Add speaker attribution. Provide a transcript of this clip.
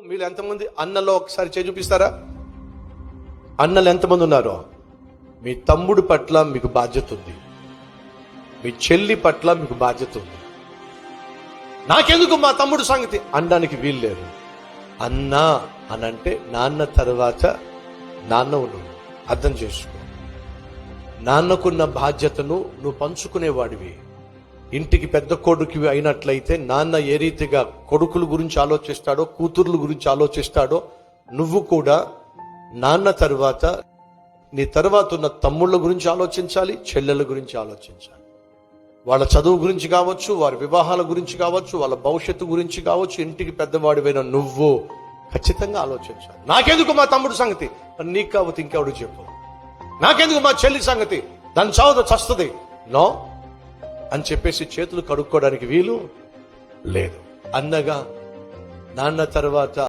Speaker 1: మీరు ఎంతమంది అన్నలో ఒకసారి చేయి చూపిస్తారా? అన్నలు ఎంతమంది ఉన్నారో? మీ తమ్ముడు పట్ల మీకు బాధ్యత ఉంది, మీ చెల్లి పట్ల మీకు బాధ్యత ఉంది. నాకెందుకు మా తమ్ముడు సంగతి అనడానికి వీలు లేదు. అన్న అనంటే నాన్న తర్వాత నాన్న ఉన్నాడు. అర్థం చేసుకో. నాన్నకున్న బాధ్యతను నువ్వు పంచుకునేవాడివి. ఇంటికి పెద్ద కొడుకు అయినట్లయితే నాన్న ఏ రీతిగా కొడుకుల గురించి ఆలోచిస్తాడో, కూతుర్ల గురించి ఆలోచిస్తాడో, నువ్వు కూడా నాన్న తర్వాత నీ తర్వాత ఉన్న తమ్ముళ్ళ గురించి ఆలోచించాలి, చెల్లెల గురించి ఆలోచించాలి. వాళ్ళ చదువు గురించి కావచ్చు, వారి వివాహాల గురించి కావచ్చు, వాళ్ళ భవిష్యత్తు గురించి కావచ్చు. ఇంటికి పెద్దవాడివైన నువ్వు ఖచ్చితంగా ఆలోచించాలి. నాకెందుకు మా తమ్ముడు సంగతి? నీకు కావచ్చు ఇంకెవడు చెప్పు. నాకెందుకు మా చెల్లి సంగతి? దాని చావుతో చస్తుంది నో అని చెప్పేసి చేతులు కడుక్కోవడానికి వీలు లేదు. అన్నగా నాన్న తర్వాత